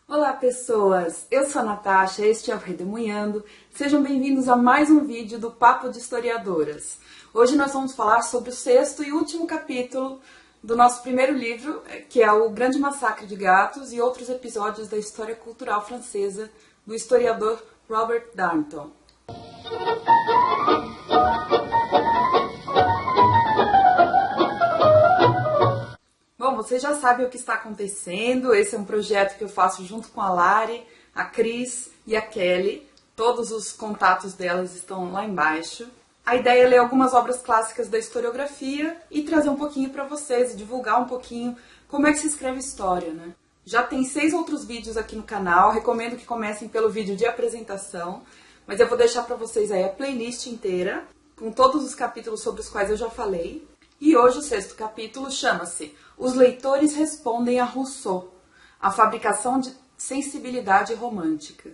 Olá pessoas, eu sou a Natasha, este é o Redemoinhando. Sejam bem-vindos a mais um vídeo do Papo de Historiadoras. Hoje nós vamos falar sobre o sexto e último capítulo do nosso primeiro livro, que é o Grande Massacre de Gatos e outros episódios da história cultural francesa do historiador Robert Darnton. Bom, vocês já sabem o que está acontecendo. Esse é um projeto que eu faço junto com a Lari, a Cris e a Kelly. Todos os contatos delas estão lá embaixo. A ideia é ler algumas obras clássicas da historiografia e trazer um pouquinho para vocês e divulgar um pouquinho como é que se escreve história, né? Já tem 6 outros vídeos aqui no canal, recomendo que comecem pelo vídeo de apresentação, mas eu vou deixar para vocês aí a playlist inteira, com todos os capítulos sobre os quais eu já falei. E hoje o sexto capítulo chama-se Os Leitores Respondem a Rousseau, a fabricação de sensibilidade romântica.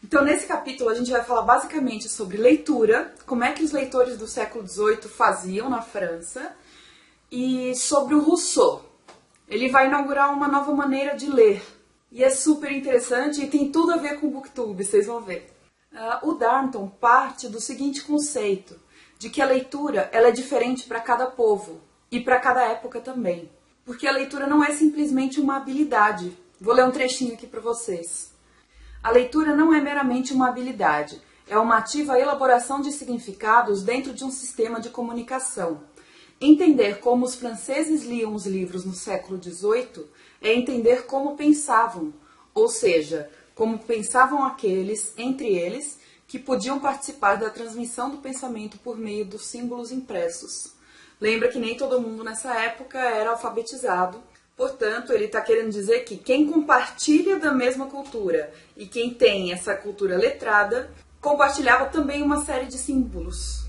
Então nesse capítulo a gente vai falar basicamente sobre leitura, como é que os leitores do século XVIII faziam na França, e sobre o Rousseau. Ele vai inaugurar uma nova maneira de ler, e é super interessante e tem tudo a ver com o Booktube, vocês vão ver. O Darnton parte do seguinte conceito, de que a leitura ela é diferente para cada povo e para cada época também. Porque a leitura não é simplesmente uma habilidade. Vou ler um trechinho aqui para vocês. A leitura não é meramente uma habilidade, é uma ativa elaboração de significados dentro de um sistema de comunicação. Entender como os franceses liam os livros no século XVIII é entender como pensavam, ou seja, como pensavam aqueles, entre eles, que podiam participar da transmissão do pensamento por meio dos símbolos impressos. Lembra que nem todo mundo nessa época era alfabetizado, portanto, ele está querendo dizer que quem compartilha da mesma cultura e quem tem essa cultura letrada, compartilhava também uma série de símbolos.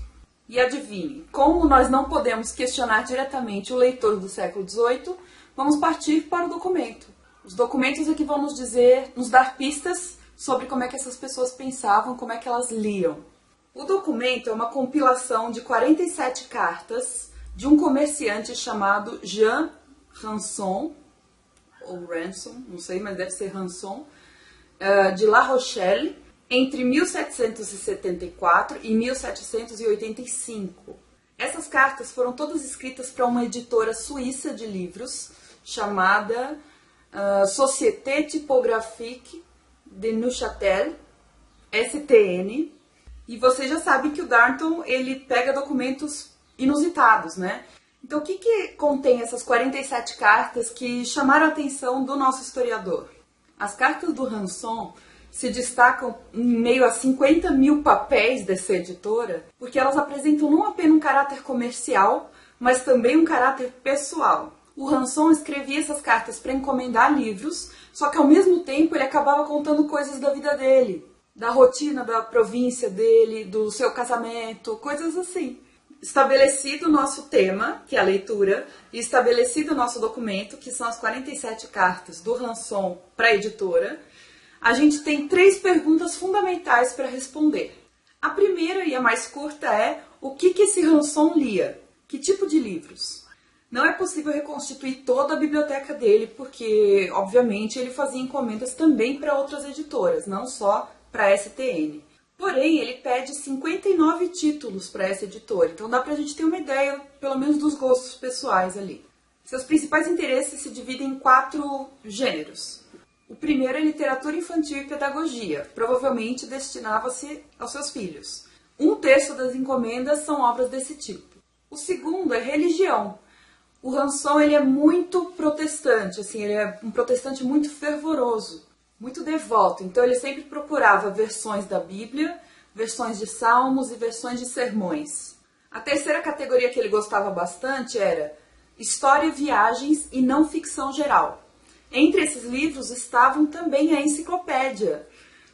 E adivinhe, como nós não podemos questionar diretamente o leitor do século XVIII, vamos partir para o documento. Os documentos aqui vão nos dar pistas sobre como é que essas pessoas pensavam, como é que elas liam. O documento é uma compilação de 47 cartas de um comerciante chamado Jean Rançon, ou Ransom, não sei, mas deve ser Rançon, de La Rochelle, entre 1774 e 1785. Essas cartas foram todas escritas para uma editora suíça de livros chamada Société Typographique de Neuchâtel, STN, e você já sabe que o Darnton ele pega documentos inusitados, né? Então o que contém essas 47 cartas que chamaram a atenção do nosso historiador? As cartas do Rançon se destacam em meio a 50 mil papéis dessa editora, porque elas apresentam não apenas um caráter comercial, mas também um caráter pessoal. O Rançon escrevia essas cartas para encomendar livros, só que ao mesmo tempo ele acabava contando coisas da vida dele, da rotina da província dele, do seu casamento, coisas assim. Estabelecido o nosso tema, que é a leitura, e estabelecido o nosso documento, que são as 47 cartas do Rançon para a editora, a gente tem 3 perguntas fundamentais para responder. A primeira e a mais curta é: o que esse Rançon lia? Que tipo de livros? Não é possível reconstituir toda a biblioteca dele, porque, obviamente, ele fazia encomendas também para outras editoras, não só para a STN. Porém, ele pede 59 títulos para essa editora, então dá para a gente ter uma ideia, pelo menos, dos gostos pessoais ali. Seus principais interesses se dividem em 4 gêneros. O primeiro é literatura infantil e pedagogia, provavelmente destinava-se aos seus filhos. 1/3 das encomendas são obras desse tipo. O segundo é religião. O Rançon ele é muito protestante, assim, ele é um protestante muito fervoroso, muito devoto. Então ele sempre procurava versões da Bíblia, versões de salmos e versões de sermões. A terceira categoria que ele gostava bastante era história, viagens e não ficção geral. Entre esses livros estavam também a enciclopédia,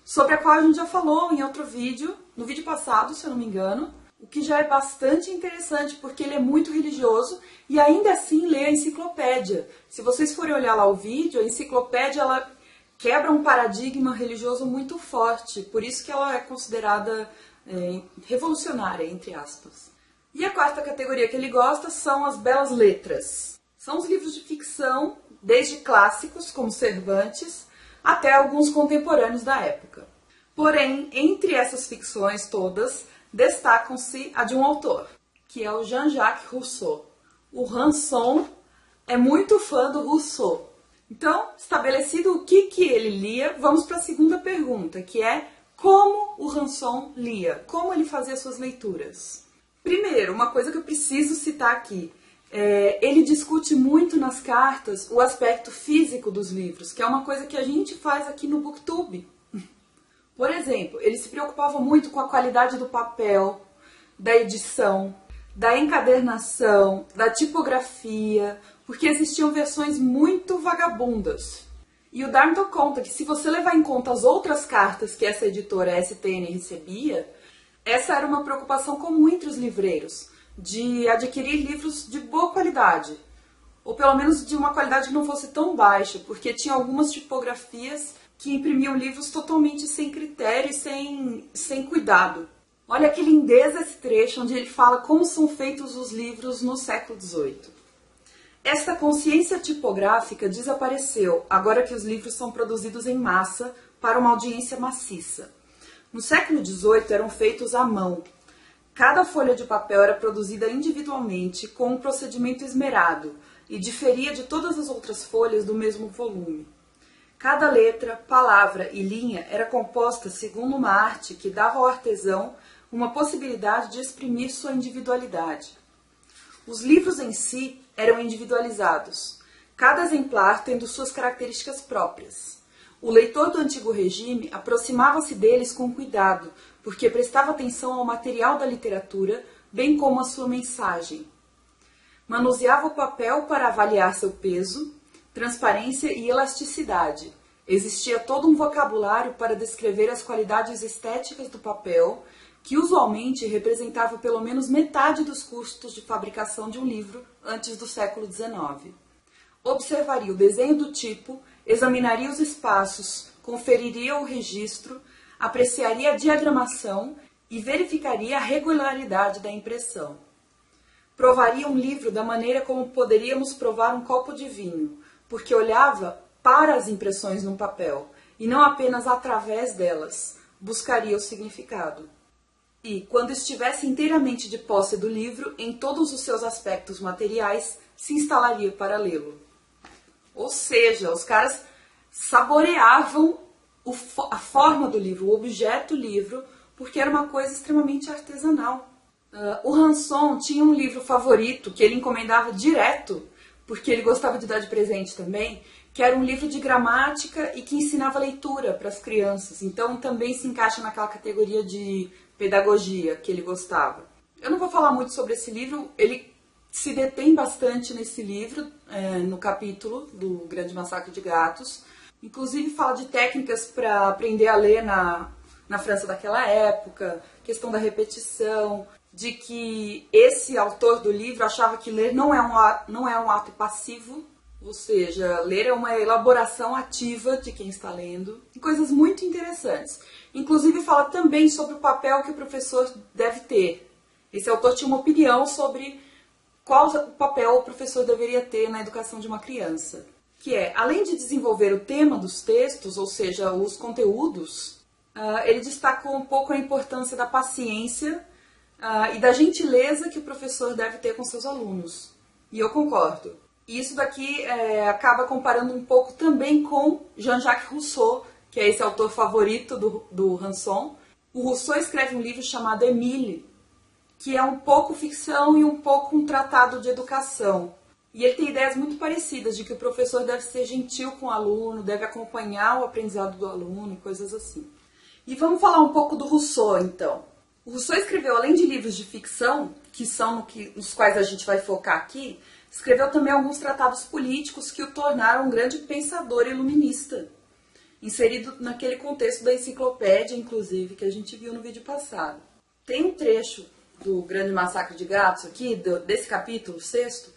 sobre a qual a gente já falou em outro vídeo, no vídeo passado, se eu não me engano, o que já é bastante interessante, porque ele é muito religioso e ainda assim lê a enciclopédia. Se vocês forem olhar lá o vídeo, a enciclopédia ela quebra um paradigma religioso muito forte, por isso que ela é considerada revolucionária, entre aspas. E a quarta categoria que ele gosta são as belas letras. São os livros de ficção, desde clássicos, como Cervantes, até alguns contemporâneos da época. Porém, entre essas ficções todas, destacam-se a de um autor, que é o Jean-Jacques Rousseau. O Ranson é muito fã do Rousseau. Então, estabelecido o que ele lia, vamos para a segunda pergunta, que é como o Ranson lia, como ele fazia suas leituras. Primeiro, uma coisa que eu preciso citar aqui, ele discute muito nas cartas o aspecto físico dos livros, que é uma coisa que a gente faz aqui no Booktube. Por exemplo, ele se preocupava muito com a qualidade do papel, da edição, da encadernação, da tipografia, porque existiam versões muito vagabundas. E o Darnton conta que se você levar em conta as outras cartas que essa editora STN recebia, essa era uma preocupação comum entre os livreiros, de adquirir livros de boa qualidade, ou pelo menos de uma qualidade que não fosse tão baixa, porque tinha algumas tipografias que imprimiam livros totalmente sem critério e sem cuidado. Olha que lindeza esse trecho onde ele fala como são feitos os livros no século XVIII. Esta consciência tipográfica desapareceu agora que os livros são produzidos em massa para uma audiência maciça. No século XVIII eram feitos à mão. Cada folha de papel era produzida individualmente com um procedimento esmerado e diferia de todas as outras folhas do mesmo volume. Cada letra, palavra e linha era composta segundo uma arte que dava ao artesão uma possibilidade de exprimir sua individualidade. Os livros em si eram individualizados, cada exemplar tendo suas características próprias. O leitor do antigo regime aproximava-se deles com cuidado, porque prestava atenção ao material da literatura, bem como à sua mensagem. Manuseava o papel para avaliar seu peso, transparência e elasticidade. Existia todo um vocabulário para descrever as qualidades estéticas do papel, que usualmente representava pelo menos metade dos custos de fabricação de um livro antes do século XIX. Observaria o desenho do tipo, examinaria os espaços, conferiria o registro, apreciaria a diagramação e verificaria a regularidade da impressão. Provaria um livro da maneira como poderíamos provar um copo de vinho, porque olhava para as impressões no papel e não apenas através delas, buscaria o significado. E, quando estivesse inteiramente de posse do livro, em todos os seus aspectos materiais, se instalaria para lê-lo. Ou seja, os caras saboreavam a forma do livro, o objeto livro, porque era uma coisa extremamente artesanal. O Ranson tinha um livro favorito que ele encomendava direto, porque ele gostava de dar de presente também, que era um livro de gramática e que ensinava leitura para as crianças. Então também se encaixa naquela categoria de pedagogia que ele gostava. Eu não vou falar muito sobre esse livro, ele se detém bastante nesse livro, no capítulo do Grande Massacre de Gatos. Inclusive fala de técnicas para aprender a ler na França daquela época, questão da repetição, de que esse autor do livro achava que ler não é um ato passivo, ou seja, ler é uma elaboração ativa de quem está lendo, e coisas muito interessantes. Inclusive fala também sobre o papel que o professor deve ter. Esse autor tinha uma opinião sobre qual papel o professor deveria ter na educação de uma criança. Que é, além de desenvolver o tema dos textos, ou seja, os conteúdos, ele destacou um pouco a importância da paciência e da gentileza que o professor deve ter com seus alunos. E eu concordo. E isso daqui acaba comparando um pouco também com Jean-Jacques Rousseau, que é esse autor favorito do Ranson. O Rousseau escreve um livro chamado Émile, que é um pouco ficção e um pouco um tratado de educação. E ele tem ideias muito parecidas, de que o professor deve ser gentil com o aluno, deve acompanhar o aprendizado do aluno e coisas assim. E vamos falar um pouco do Rousseau, então. O Rousseau escreveu, além de livros de ficção, que são nos quais a gente vai focar aqui, escreveu também alguns tratados políticos que o tornaram um grande pensador iluminista, inserido naquele contexto da enciclopédia, inclusive, que a gente viu no vídeo passado. Tem um trecho do Grande Massacre de Gatos aqui, desse capítulo 6º,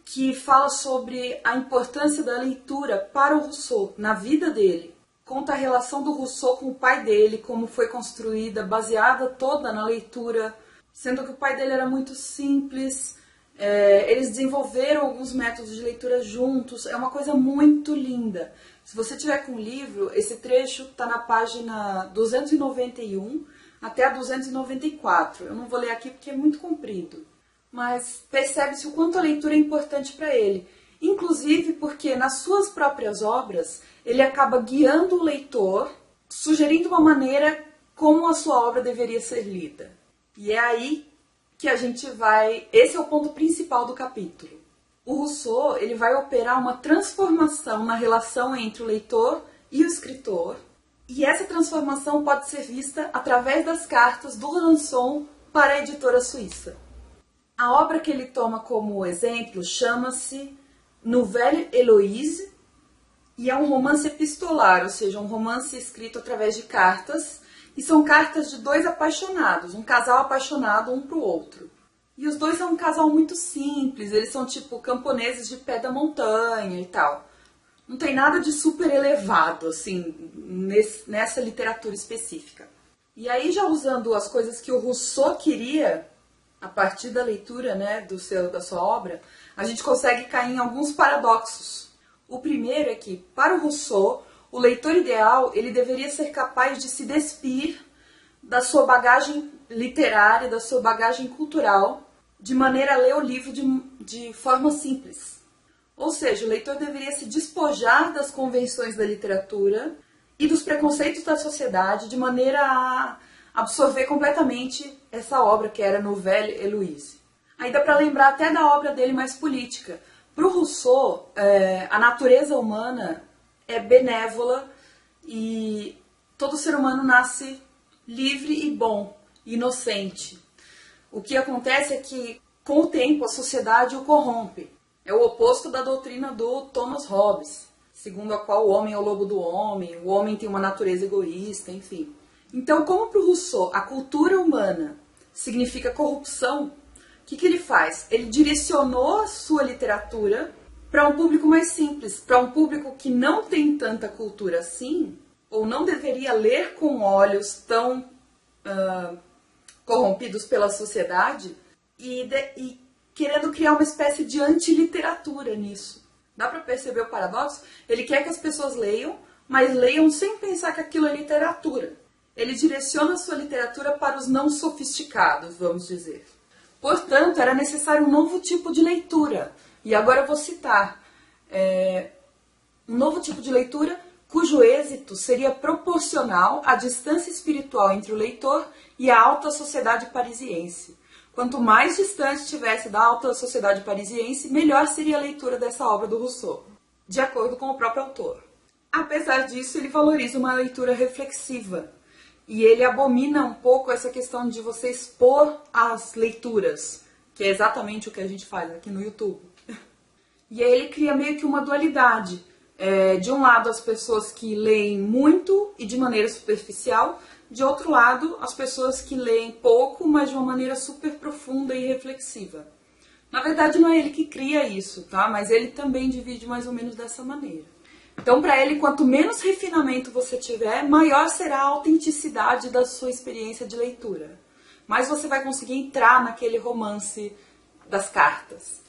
que fala sobre a importância da leitura para o Rousseau, na vida dele. Conta a relação do Rousseau com o pai dele, como foi construída, baseada toda na leitura, sendo que o pai dele era muito simples. Eles desenvolveram alguns métodos de leitura juntos, é uma coisa muito linda. Se você tiver com o livro, esse trecho está na página 291 até a 294. Eu não vou ler aqui porque é muito comprido. Mas percebe-se o quanto a leitura é importante para ele. Inclusive porque nas suas próprias obras, ele acaba guiando o leitor, sugerindo uma maneira como a sua obra deveria ser lida. E é aí que a gente vai... Esse é o ponto principal do capítulo. O Rousseau, ele vai operar uma transformação na relação entre o leitor e o escritor. E essa transformação pode ser vista através das cartas do Ranson para a editora suíça. A obra que ele toma como exemplo chama-se Nouvelle Héloïse e é um romance epistolar, ou seja, um romance escrito através de cartas. E são cartas de dois apaixonados, um casal apaixonado um para o outro. E os dois são um casal muito simples, eles são tipo camponeses de pé da montanha e tal. Não tem nada de super elevado, assim, nessa literatura específica. E aí, já usando as coisas que o Rousseau queria, a partir da leitura, né, da sua obra, a gente consegue cair em alguns paradoxos. O primeiro é que, para o Rousseau, o leitor ideal ele deveria ser capaz de se despir da sua bagagem literária, da sua bagagem cultural, de maneira a ler o livro de forma simples. Ou seja, o leitor deveria se despojar das convenções da literatura e dos preconceitos da sociedade, de maneira a absorver completamente essa obra que era Nouvelle Héloïse. Aí dá para lembrar até da obra dele mais política. Para o Rousseau, a natureza humana é benévola e todo ser humano nasce livre e bom, inocente. O que acontece é que, com o tempo, a sociedade o corrompe. É o oposto da doutrina do Thomas Hobbes, segundo a qual o homem é o lobo do homem, o homem tem uma natureza egoísta, enfim. Então, como para o Rousseau a cultura humana significa corrupção, o que ele faz? Ele direcionou a sua literatura para um público mais simples, para um público que não tem tanta cultura assim, ou não deveria ler com olhos tão corrompidos pela sociedade, e querendo criar uma espécie de antiliteratura nisso. Dá para perceber o paradoxo? Ele quer que as pessoas leiam, mas leiam sem pensar que aquilo é literatura. Ele direciona a sua literatura para os não sofisticados, vamos dizer. Portanto, era necessário um novo tipo de leitura. E agora eu vou citar um novo tipo de leitura cujo êxito seria proporcional à distância espiritual entre o leitor e a alta sociedade parisiense. Quanto mais distante estivesse da alta sociedade parisiense, melhor seria a leitura dessa obra do Rousseau, de acordo com o próprio autor. Apesar disso, ele valoriza uma leitura reflexiva, e ele abomina um pouco essa questão de você expor as leituras, que é exatamente o que a gente faz aqui no YouTube. E aí ele cria meio que uma dualidade. De um lado, as pessoas que leem muito e de maneira superficial, de outro lado, as pessoas que leem pouco, mas de uma maneira super profunda e reflexiva. Na verdade, não é ele que cria isso, tá? Mas ele também divide mais ou menos dessa maneira. Então, para ele, quanto menos refinamento você tiver, maior será a autenticidade da sua experiência de leitura. Mais você vai conseguir entrar naquele romance das cartas.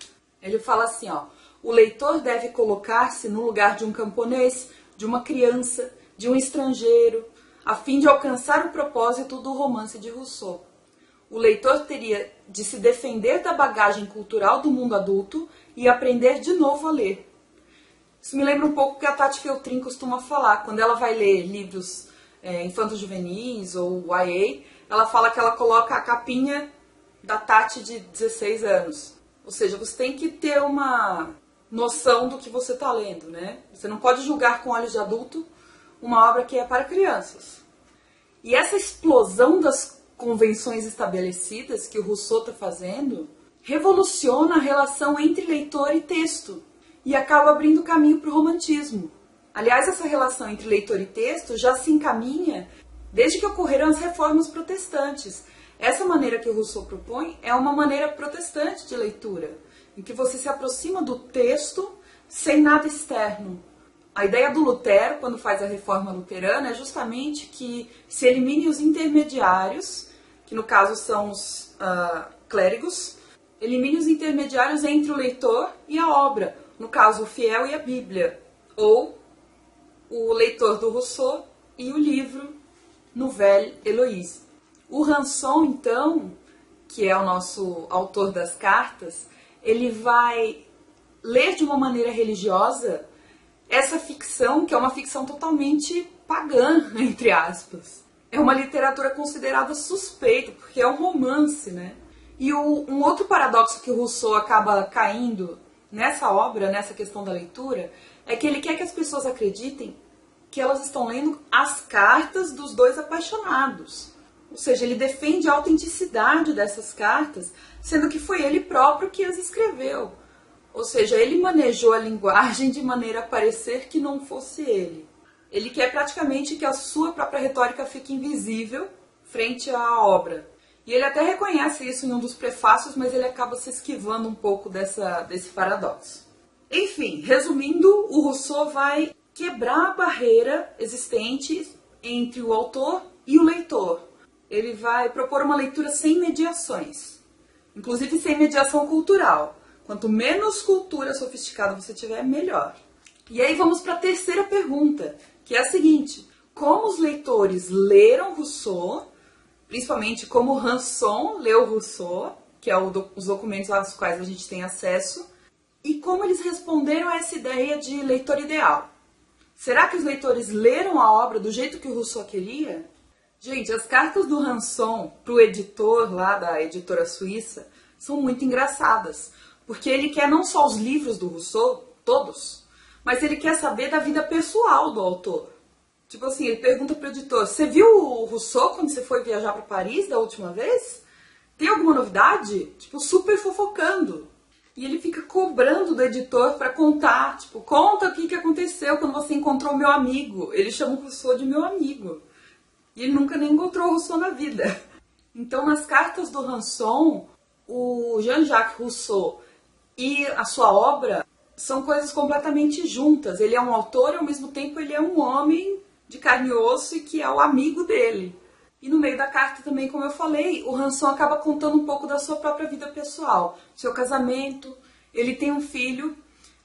Ele fala assim, ó: o leitor deve colocar-se no lugar de um camponês, de uma criança, de um estrangeiro, a fim de alcançar o propósito do romance de Rousseau. O leitor teria de se defender da bagagem cultural do mundo adulto e aprender de novo a ler. Isso me lembra um pouco o que a Tati Feltrin costuma falar. Quando ela vai ler livros infanto-juvenis ou YA, ela fala que ela coloca a capinha da Tati de 16 anos. Ou seja, você tem que ter uma noção do que você está lendo, né? Você não pode julgar com olhos de adulto uma obra que é para crianças. E essa explosão das convenções estabelecidas que o Rousseau está fazendo revoluciona a relação entre leitor e texto e acaba abrindo caminho para o romantismo. Aliás, essa relação entre leitor e texto já se encaminha desde que ocorreram as reformas protestantes. Essa maneira que o Rousseau propõe é uma maneira protestante de leitura, em que você se aproxima do texto sem nada externo. A ideia do Lutero, quando faz a reforma luterana, é justamente que se elimine os intermediários, que no caso são os clérigos, elimine os intermediários entre o leitor e a obra, no caso o fiel e a Bíblia, ou o leitor do Rousseau e o livro Nouvelle Héloïse. O Ranson, então, que é o nosso autor das cartas, ele vai ler de uma maneira religiosa essa ficção, que é uma ficção totalmente pagã, entre aspas. É uma literatura considerada suspeita, porque é um romance, né? E um outro paradoxo que o Rousseau acaba caindo nessa obra, nessa questão da leitura, é que ele quer que as pessoas acreditem que elas estão lendo as cartas dos dois apaixonados. Ou seja, ele defende a autenticidade dessas cartas, sendo que foi ele próprio que as escreveu. Ou seja, ele manejou a linguagem de maneira a parecer que não fosse ele. Ele quer praticamente que a sua própria retórica fique invisível frente à obra. E ele até reconhece isso em um dos prefácios, mas ele acaba se esquivando um pouco desse paradoxo. Enfim, resumindo, o Rousseau vai quebrar a barreira existente entre o autor e o leitor. Ele vai propor uma leitura sem mediações, inclusive sem mediação cultural. Quanto menos cultura sofisticada você tiver, melhor. E aí vamos para a terceira pergunta, que é a seguinte: como os leitores leram Rousseau, principalmente como Ranson leu Rousseau, que é os documentos aos quais a gente tem acesso, e como eles responderam a essa ideia de leitor ideal? Será que os leitores leram a obra do jeito que o Rousseau queria? Gente, as cartas do Ranson para o editor lá da editora suíça são muito engraçadas, porque ele quer não só os livros do Rousseau, todos, mas ele quer saber da vida pessoal do autor. Tipo assim, ele pergunta pro editor: você viu o Rousseau quando você foi viajar para Paris da última vez? Tem alguma novidade? Tipo, super fofocando. E ele fica cobrando do editor para contar, tipo, conta o que aconteceu quando você encontrou o meu amigo. Ele chama o Rousseau de meu amigo. E ele nunca nem encontrou o Rousseau na vida. Então, nas cartas do Ranson, o Jean-Jacques Rousseau e a sua obra são coisas completamente juntas. Ele é um autor e, ao mesmo tempo, ele é um homem de carne e osso e que é o amigo dele. E no meio da carta também, como eu falei, o Ranson acaba contando um pouco da sua própria vida pessoal. Seu casamento, ele tem um filho,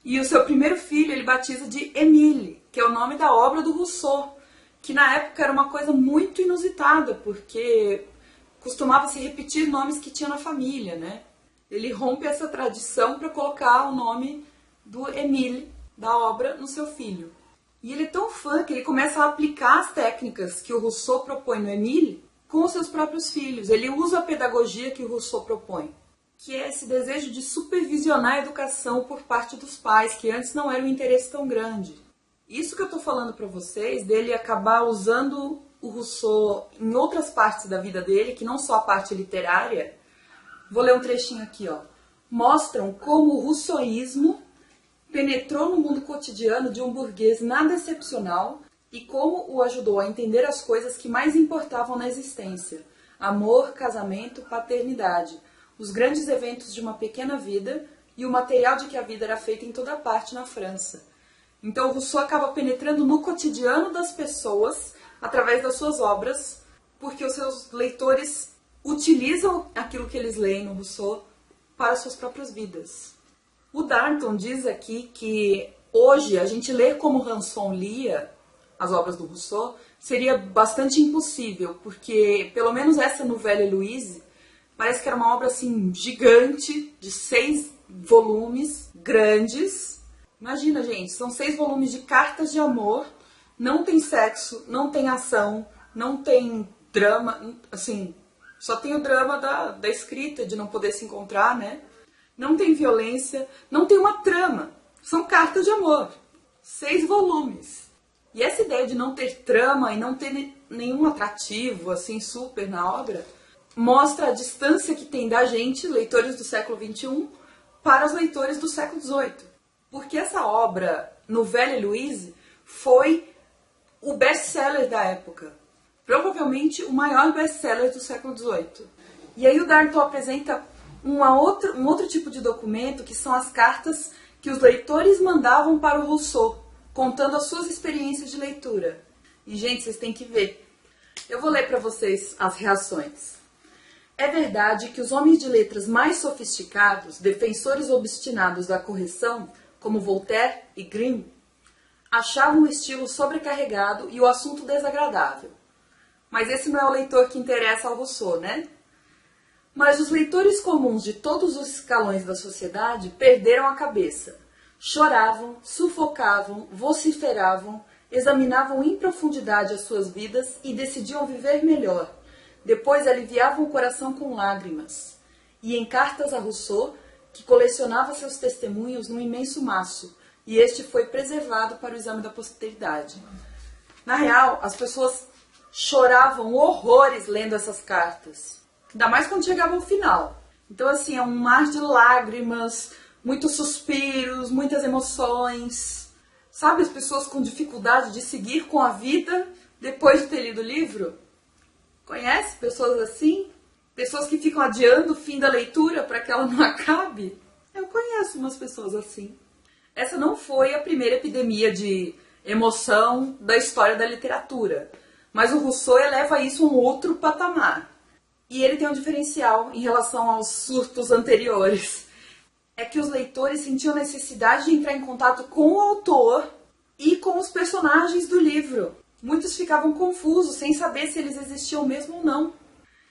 e o seu primeiro filho ele batiza de Émile, que é o nome da obra do Rousseau, que na época era uma coisa muito inusitada, porque costumava se repetir nomes que tinha na família, né? Ele rompe essa tradição para colocar o nome do Émile, da obra, no seu filho. E ele é tão fã que ele começa a aplicar as técnicas que o Rousseau propõe no Émile com os seus próprios filhos. Ele usa a pedagogia que o Rousseau propõe, que é esse desejo de supervisionar a educação por parte dos pais, que antes não era um interesse tão grande. Isso que eu estou falando para vocês, dele acabar usando o Rousseau em outras partes da vida dele, que não só a parte literária. Vou ler um trechinho aqui, ó. Mostram como o rousseauísmo penetrou no mundo cotidiano de um burguês nada excepcional e como o ajudou a entender as coisas que mais importavam na existência: amor, casamento, paternidade, os grandes eventos de uma pequena vida e o material de que a vida era feita em toda parte na França. Então o Rousseau acaba penetrando no cotidiano das pessoas através das suas obras, porque os seus leitores utilizam aquilo que eles leem no Rousseau para as suas próprias vidas. O Darnton diz aqui que hoje a gente ler como Ranson lia as obras do Rousseau seria bastante impossível, porque pelo menos essa Nouvelle Héloïse parece que era uma obra assim gigante, de 6 volumes grandes. Imagina, gente, são 6 volumes de cartas de amor, não tem sexo, não tem ação, não tem drama, assim, só tem o drama da escrita, de não poder se encontrar, né? Não tem violência, não tem uma trama. São cartas de amor. 6 volumes. E essa ideia de não ter trama e não ter nenhum atrativo, assim, super na obra, mostra a distância que tem da gente, leitores do século XXI, para os leitores do século XVIII. Porque essa obra, Nouvelle Héloïse, foi o best-seller da época. Provavelmente o maior best-seller do século XVIII. E aí o Darnton apresenta um outro tipo de documento, que são as cartas que os leitores mandavam para o Rousseau, contando as suas experiências de leitura. E, gente, vocês têm que ver. Eu vou ler para vocês as reações. É verdade que os homens de letras mais sofisticados, defensores obstinados da correção, como Voltaire e Grimm, achavam o estilo sobrecarregado e o assunto desagradável. Mas esse não é o leitor que interessa ao Rousseau, né? Mas os leitores comuns de todos os escalões da sociedade perderam a cabeça. Choravam, sufocavam, vociferavam, examinavam em profundidade as suas vidas e decidiam viver melhor. Depois aliviavam o coração com lágrimas. E em cartas a Rousseau, que colecionava seus testemunhos num imenso maço, e este foi preservado para o exame da posteridade. Na real, as pessoas choravam horrores lendo essas cartas. Ainda mais quando chegava ao final. Então, assim, é um mar de lágrimas, muitos suspiros, muitas emoções. Sabe as pessoas com dificuldade de seguir com a vida depois de ter lido o livro? Conhece pessoas assim? Pessoas que ficam adiando o fim da leitura para que ela não acabe? Eu conheço umas pessoas assim. Essa não foi a primeira epidemia de emoção da história da literatura. Mas o Rousseau eleva isso a um outro patamar. E ele tem um diferencial em relação aos surtos anteriores. É que os leitores sentiam necessidade de entrar em contato com o autor e com os personagens do livro. Muitos ficavam confusos, sem saber se eles existiam mesmo ou não.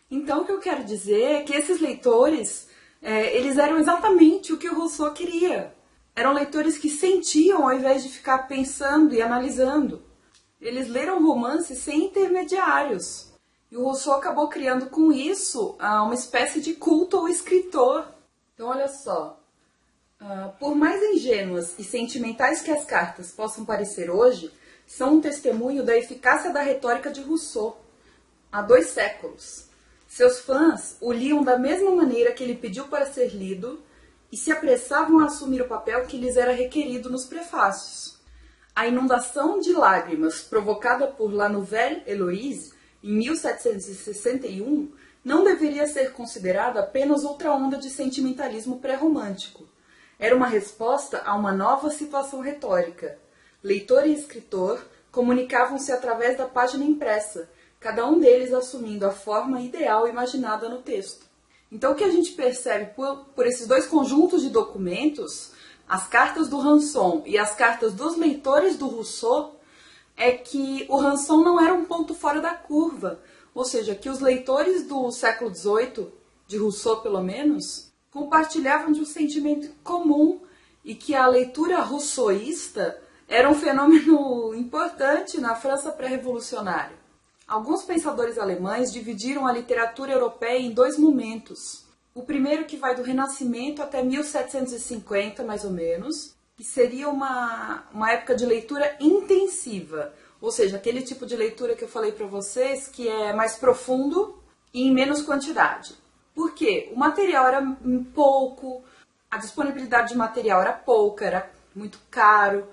Então, o que eu quero dizer é que esses leitores, eles eram exatamente o que o Rousseau queria. Eram leitores que sentiam ao invés de ficar pensando e analisando. Eles leram romances sem intermediários. E o Rousseau acabou criando com isso uma espécie de culto ao escritor. Então, olha só. Por mais ingênuas e sentimentais que as cartas possam parecer hoje, são um testemunho da eficácia da retórica de Rousseau. Há 2 séculos. Seus fãs o liam da mesma maneira que ele pediu para ser lido e se apressavam a assumir o papel que lhes era requerido nos prefácios. A inundação de lágrimas provocada por La Nouvelle Héloïse em 1761 não deveria ser considerada apenas outra onda de sentimentalismo pré-romântico. Era uma resposta a uma nova situação retórica. Leitor e escritor comunicavam-se através da página impressa, cada um deles assumindo a forma ideal imaginada no texto. Então o que a gente percebe por esses 2 conjuntos de documentos, as cartas do Ranson e as cartas dos leitores do Rousseau, é que o Ranson não era um ponto fora da curva, ou seja, que os leitores do século XVIII, de Rousseau pelo menos, compartilhavam de um sentimento comum e que a leitura rousseauista era um fenômeno importante na França pré-revolucionária. Alguns pensadores alemães dividiram a literatura europeia em 2 momentos. O primeiro que vai do Renascimento até 1750, mais ou menos, que seria uma época de leitura intensiva, ou seja, aquele tipo de leitura que eu falei para vocês, que é mais profundo e em menos quantidade. Por quê? O material era pouco, a disponibilidade de material era pouca, era muito caro,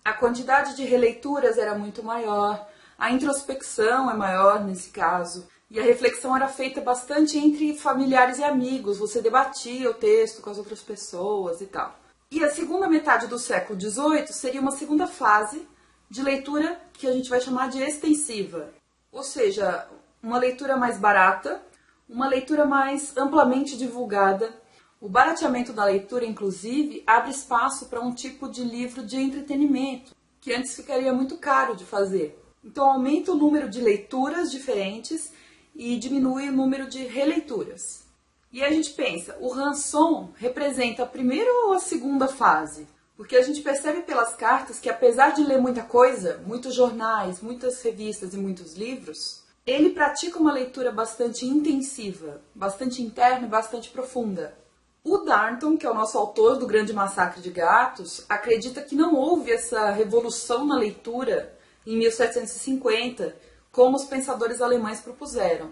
a quantidade de releituras era muito maior, a introspecção é maior nesse caso, e a reflexão era feita bastante entre familiares e amigos, você debatia o texto com as outras pessoas e tal. E a segunda metade do século XVIII seria uma segunda fase de leitura que a gente vai chamar de extensiva, ou seja, uma leitura mais barata, uma leitura mais amplamente divulgada. O barateamento da leitura, inclusive, abre espaço para um tipo de livro de entretenimento, que antes ficaria muito caro de fazer. Então aumenta o número de leituras diferentes e diminui o número de releituras. E a gente pensa, o Ranson representa a primeira ou a segunda fase? Porque a gente percebe pelas cartas que, apesar de ler muita coisa, muitos jornais, muitas revistas e muitos livros, ele pratica uma leitura bastante intensiva, bastante interna e bastante profunda. O Darnton, que é o nosso autor do Grande Massacre de Gatos, acredita que não houve essa revolução na leitura em 1750, como os pensadores alemães propuseram.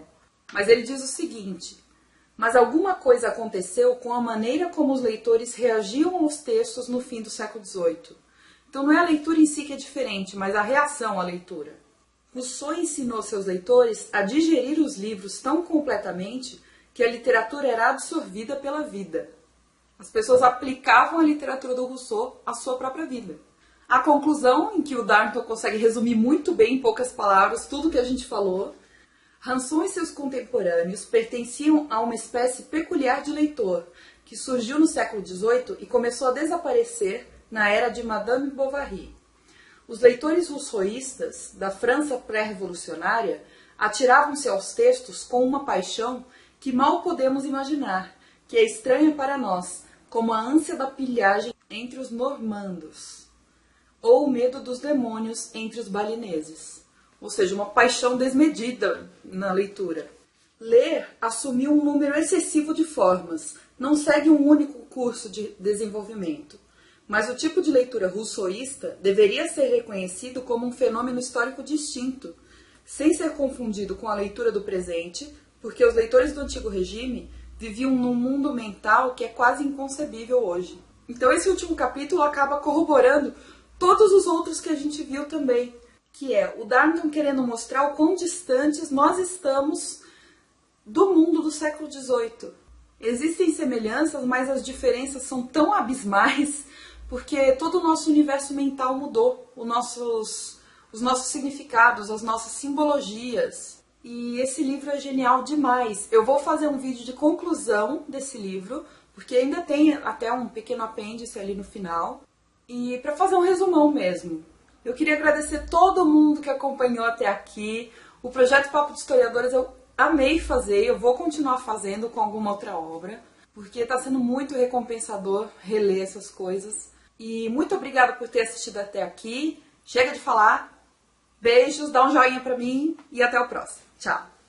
Mas ele diz o seguinte: mas alguma coisa aconteceu com a maneira como os leitores reagiam aos textos no fim do século XVIII. Então não é a leitura em si que é diferente, mas a reação à leitura. Rousseau ensinou seus leitores a digerir os livros tão completamente que a literatura era absorvida pela vida. As pessoas aplicavam a literatura do Rousseau à sua própria vida. A conclusão, em que o Darnton consegue resumir muito bem em poucas palavras tudo o que a gente falou, Ranson e seus contemporâneos pertenciam a uma espécie peculiar de leitor, que surgiu no século XVIII e começou a desaparecer na era de Madame Bovary. Os leitores rousseauistas da França pré-revolucionária atiravam-se aos textos com uma paixão que mal podemos imaginar, que é estranha para nós, como a ânsia da pilhagem entre os normandos, ou o medo dos demônios entre os balineses. Ou seja, uma paixão desmedida na leitura. Ler assumiu um número excessivo de formas, não segue um único curso de desenvolvimento. Mas o tipo de leitura rousseauista deveria ser reconhecido como um fenômeno histórico distinto, sem ser confundido com a leitura do presente, porque os leitores do Antigo Regime viviam num mundo mental que é quase inconcebível hoje. Então esse último capítulo acaba corroborando todos os outros que a gente viu também, que é o Darwin querendo mostrar o quão distantes nós estamos do mundo do século XVIII. Existem semelhanças, mas as diferenças são tão abismais, porque todo o nosso universo mental mudou, os nossos significados, as nossas simbologias. E esse livro é genial demais. Eu vou fazer um vídeo de conclusão desse livro, porque ainda tem até um pequeno apêndice ali no final. E para fazer um resumão mesmo. Eu queria agradecer todo mundo que acompanhou até aqui. O projeto Papo de Historiadoras eu amei fazer, eu vou continuar fazendo com alguma outra obra, porque está sendo muito recompensador reler essas coisas. E muito obrigada por ter assistido até aqui. Chega de falar. Beijos, dá um joinha pra mim e até o próximo. Tchau!